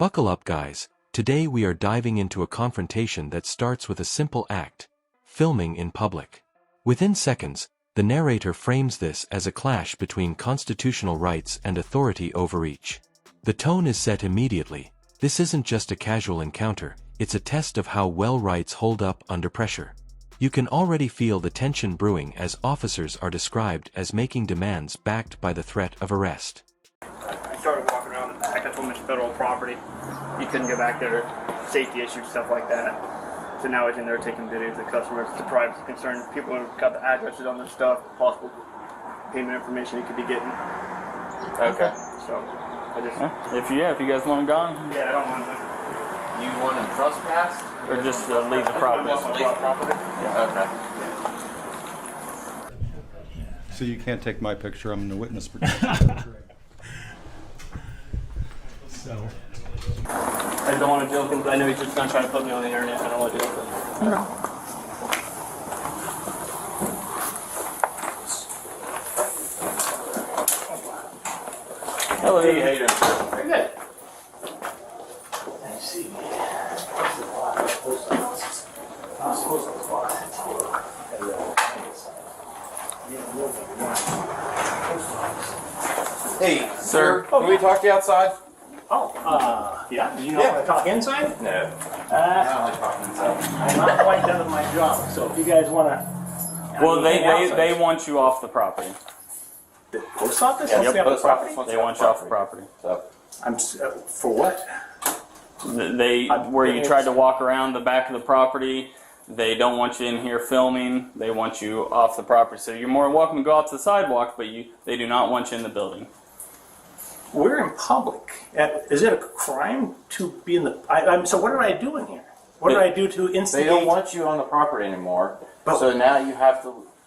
Buckle up, guys. Today we are diving into a confrontation that starts with a simple act: filming in public. Within seconds, the narrator frames this as a clash between constitutional rights and authority overreach. The tone is set immediately. This isn't just a casual encounter, it's a test of how well rights hold up under pressure. You can already feel the tension brewing as officers are described as making demands backed by the threat of arrest. I started walking around the back. I told him it's federal property. He couldn't go back there. Safety issues, stuff like that. So now he's in there taking videos of customers. It's a privacy concern. People have got the addresses on their stuff, possible payment information he could be getting. Okay. So I just... If you guys want him gone, Yeah, I don't want to. You want him trespassed? or just leave the property. Okay. So you can't take my picture, I'm in the witness protection. So, I don't want to deal with him, but I know he's just going to try to put me on the internet. I don't want to deal with him. No. Hello. Hey, how you doing? Very good. I see. Hey, sir, can we talk to you outside? Yeah. Do you want to talk inside? No. I don't like talking inside. I'm not quite done with my job, so if you guys want to. Well, they want you off the property. The post office? Yeah, wants me off the post property? office wants They you want you off the property. So, For what? Where you tried to walk around the back of the property, they don't want you in here filming. They want you off the property. So you're more than welcome to go out to the sidewalk, but they do not want you in the building. We're in public. Is it a crime to be in the? So what did I do in here? What did I do to instigate? they don't want you on the property anymore, But- so now you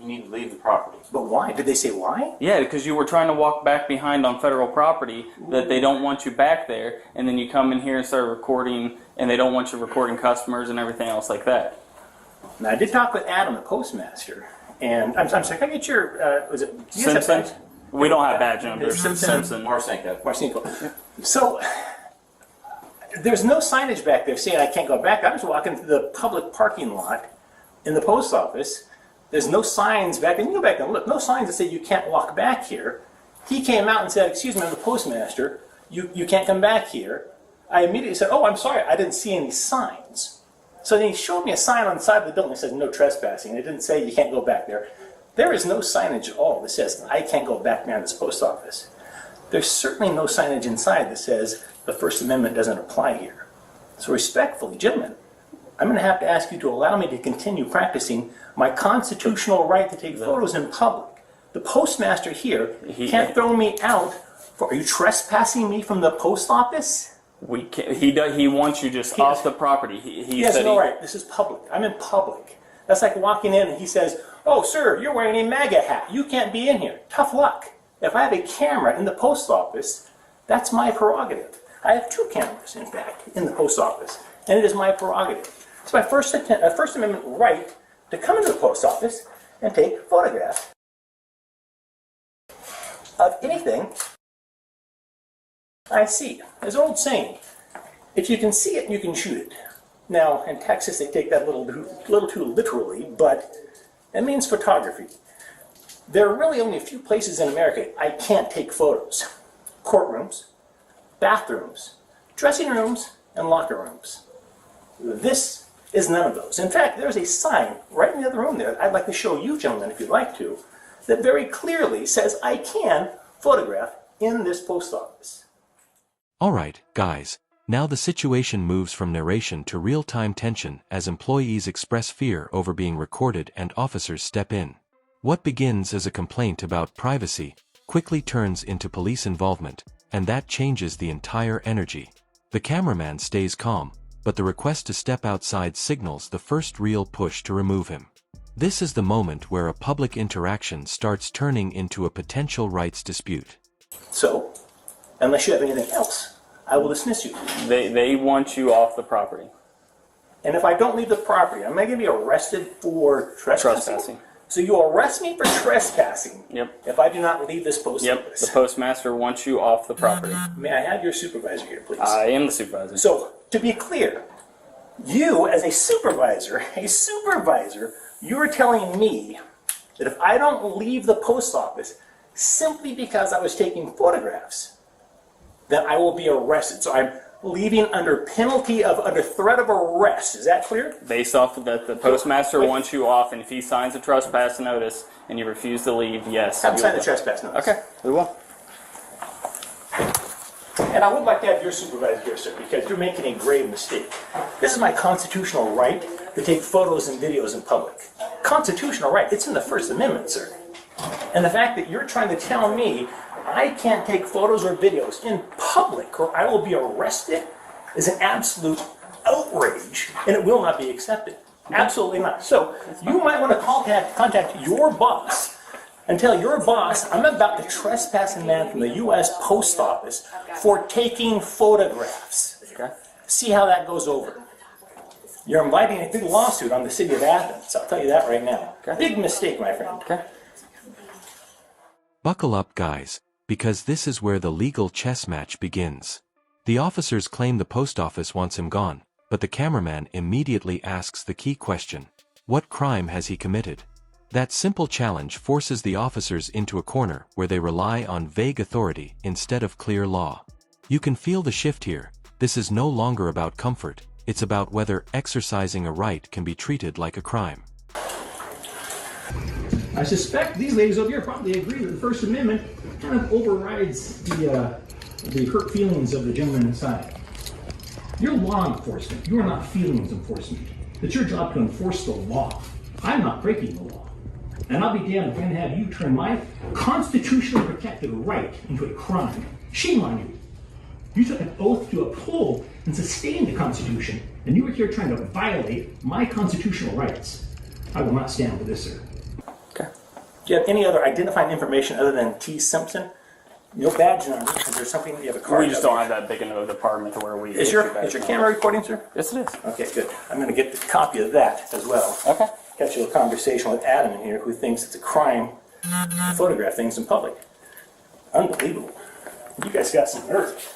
need to leave the property. But why? Did they say why? Yeah, because you were trying to walk back behind on federal property that they don't want you back there, and then you come in here and start recording, and they don't want you recording customers and everything else like that. Now I did talk with Adam, the postmaster, and I'm sorry. Can I get your? Was it you guys have Simpson? badge? We don't have badge numbers. Simpson. Marcinko. Marcinko. So there's no signage back there saying I can't go back. I was walking through the public parking lot in the post office. There's no signs back, and you go back and look, no signs that say you can't walk back here. He came out and said, "Excuse me, I'm the postmaster. You can't come back here." I immediately said, "Oh, I'm sorry, I didn't see any signs." So then he showed me a sign on the side of the building that says no trespassing. It didn't say you can't go back there. There is no signage at all that says I can't go back behind this post office. There's certainly no signage inside that says the First Amendment doesn't apply here. So respectfully, gentlemen, I'm going to have to ask you to allow me to continue practicing my constitutional right to take photos in public. The postmaster here can't throw me out for, are you trespassing me from the post office? We can't, he wants you just off the property. He Yes, said no, right. This is public. I'm in public. That's like walking in and he says, "Oh, sir, you're wearing a MAGA hat. You can't be in here." Tough luck. If I have a camera in the post office, that's my prerogative. I have 2 cameras, in fact, in the post office, and it is my prerogative. It's my First Amendment right to come into the post office and take photographs of anything I see. There's an old saying, if you can see it, you can shoot it. Now, in Texas, they take that a little too literally, but it means photography. There are really only a few places in America I can't take photos. Courtrooms, bathrooms, dressing rooms, and locker rooms. This is none of those. In fact, there's a sign right in the other room there, I'd like to show you gentlemen if you'd like to, that very clearly says I can photograph in this post office. Alright, guys, now the situation moves from narration to real-time tension as employees express fear over being recorded and officers step in. What begins as a complaint about privacy quickly turns into police involvement, and that changes the entire energy. The cameraman stays calm, but the request to step outside signals the first real push to remove him. This is the moment where a public interaction starts turning into a potential rights dispute. So, unless you have anything else, I will dismiss you. They want you off the property. And if I don't leave the property, am I going to be arrested for trespassing? So you arrest me for trespassing Yep. if I do not leave this post Yep. office. The postmaster wants you off the property. May I have your supervisor here, please? I am the supervisor. So, to be clear, you as a supervisor, you are telling me that if I don't leave the post office simply because I was taking photographs, then I will be arrested. So I'm leaving under threat of arrest. Is that clear? Based off of that, the postmaster wants you off, and if he signs a trespass notice and you refuse to leave, yes. Have him you sign will the trespass notice. Okay, we will. And I would like to have your supervisor here, sir, because you're making a grave mistake. This is my constitutional right to take photos and videos in public. Constitutional right. It's in the First Amendment, sir. And the fact that you're trying to tell me I can't take photos or videos in public or I will be arrested is an absolute outrage, and it will not be accepted. Absolutely not. So you might want to contact your boss and tell your boss I'm about to trespass a man from the U.S. Post Office for taking photographs. Okay. See how that goes over. You're inviting a big lawsuit on the city of Athens. I'll tell you that right now. Okay. Big mistake, my friend. Okay. Buckle up, guys, because this is where the legal chess match begins. The officers claim the post office wants him gone, but the cameraman immediately asks the key question: what crime has he committed? That simple challenge forces the officers into a corner where they rely on vague authority instead of clear law. You can feel the shift here. This is no longer about comfort, it's about whether exercising a right can be treated like a crime. I suspect these ladies over here probably agree that the First Amendment kind of overrides the hurt feelings of the gentleman inside. You're law enforcement. You are not feelings enforcement. It's your job to enforce the law. I'm not breaking the law. And I'll be damned if I'm going to have you turn my constitutionally protected right into a crime. Shame on you. You took an oath to uphold and sustain the Constitution, and you were here trying to violate my constitutional rights. I will not stand for this, sir. Okay. Do you have any other identifying information other than T. Simpson? No badge number. Is there something you have a card? We just don't have that big of a department to where we. Is your camera recording, sir? Yes, it is. Okay, good. I'm going to get the copy of that as well. Okay. Catch a little conversation with Adam in here, who thinks it's a crime to photograph things in public. Unbelievable. You guys got some nerve.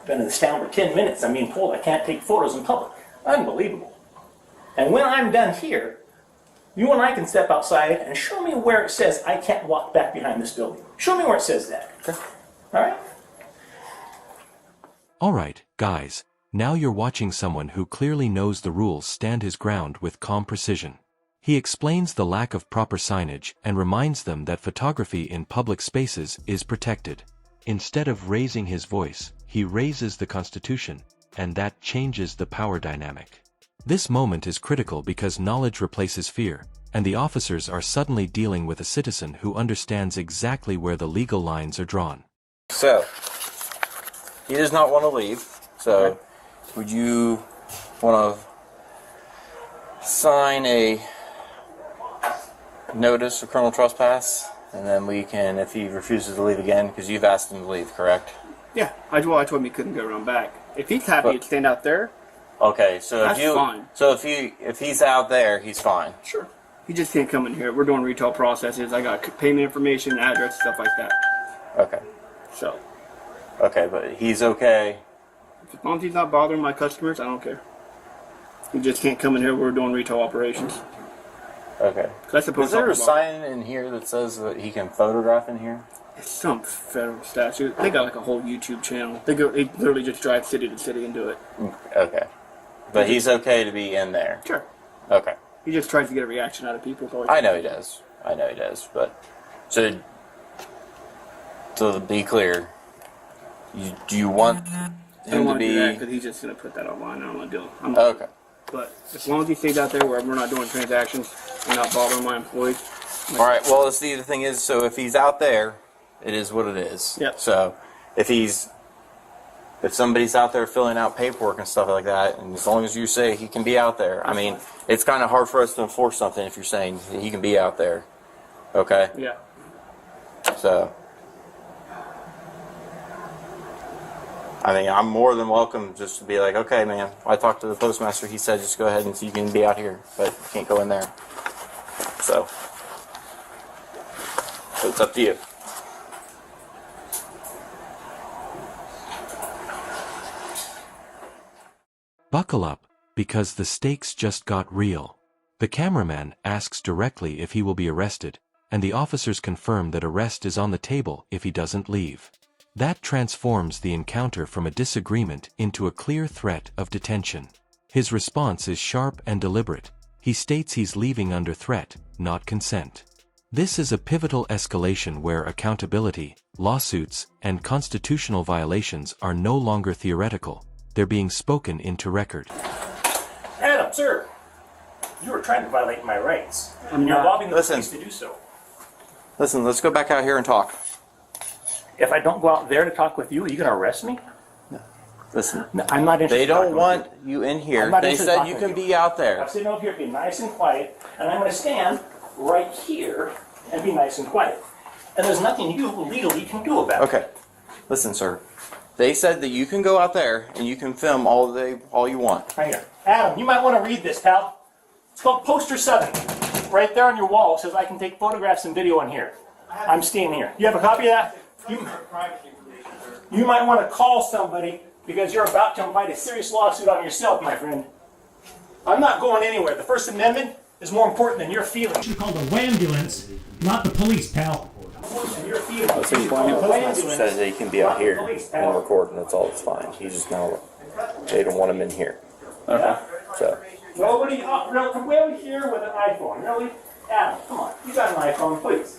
Been in this town for 10 minutes. I'm being told I can't take photos in public. Unbelievable. And when I'm done here, you and I can step outside and show me where it says I can't walk back behind this building. Show me where it says that. Okay. All right? Alright, guys, now you're watching someone who clearly knows the rules stand his ground with calm precision. He explains the lack of proper signage and reminds them that photography in public spaces is protected. Instead of raising his voice, he raises the Constitution, and that changes the power dynamic. This moment is critical because knowledge replaces fear, and the officers are suddenly dealing with a citizen who understands exactly where the legal lines are drawn. So, he does not want to leave. So, would you want to sign a notice of criminal trespass? And then we can, if he refuses to leave again, because you've asked him to leave, correct? Yeah, I told him he couldn't go around back. If he's happy to stand out there, Okay, so That's if you, fine. so if he's out there, he's fine. sure. He just can't come in here. We're doing retail processes. I got payment information, address, stuff like that. Okay, So, okay, but he's okay. as long as he's not bothering my customers, I don't care. He just can't come in here. We're doing retail operations. Okay. That's supposed Is there a to sign in here that says that he can photograph in here? It's some federal statute. They got like a whole YouTube channel. They literally just drive city to city and do it. Okay. But he's okay to be in there. Sure. Okay. He just tries to get a reaction out of people. I know he does. I know he does. But so to be clear, do you want I don't him to want to do that be? because he's just gonna put that online. I don't want to do it. Okay. But as long as he stays out there where we're not doing transactions and not bothering my employees. All right. Well, the thing is, so if he's out there, it is what it is. Yep. So if somebody's out there filling out paperwork and stuff like that, and as long as you say he can be out there, I mean, it's kind of hard for us to enforce something if you're saying he can be out there. Okay. Yeah. So, I mean, I'm more than welcome just to be like, okay, man, I talked to the postmaster. He said just go ahead and you can be out here, but you can't go in there. So, So it's up to you. Buckle up, because the stakes just got real. The cameraman asks directly if he will be arrested, and the officers confirm that arrest is on the table if he doesn't leave. That transforms the encounter from a disagreement into a clear threat of detention. His response is sharp and deliberate. He states he's leaving under threat, not consent. This is a pivotal escalation where accountability, lawsuits, and constitutional violations are no longer theoretical. They're being spoken into record. Adam, sir, you are trying to violate my rights. I'm You're not. robbing the Listen. police to do so. Listen, let's go back out here and talk. If I don't go out there to talk with you, are you going to arrest me? Listen, No, I'm not interested. they in talking don't with want you. you in I'm here. not They interested in said you talking can with be out there. I'm sitting over here being nice and quiet, and I'm going to stand right here and be nice and quiet. And there's nothing you legally can do about it. Okay. Listen, sir. They said that you can go out there and you can film all you want. Right here. Adam, you might want to read this, pal. It's called Poster 7. Right there on your wall, it says I can take photographs and video in here. I'm staying here. You have a copy of that? You might want to call somebody because you're about to invite a serious lawsuit on yourself, my friend. I'm not going anywhere. The First Amendment is more important than your feelings. It's called a wambulance, not the police, pal. Your feelings. The postmaster says that he can be out here and record, and that's all. It's fine. He's just gonna. They don't want him in here. Okay. So. Nobody, no, come way over here with an iPhone. Really? Adam, come on. You got an iPhone, please.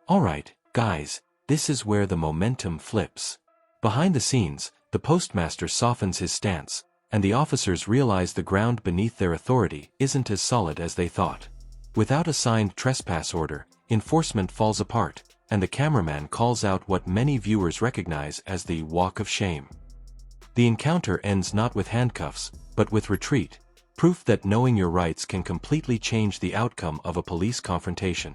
Alright, guys, this is where the momentum flips. Behind the scenes, the postmaster softens his stance, and the officers realize the ground beneath their authority isn't as solid as they thought. Without a signed trespass order, enforcement falls apart, and the cameraman calls out what many viewers recognize as the walk of shame. The encounter ends not with handcuffs, but with retreat, proof that knowing your rights can completely change the outcome of a police confrontation.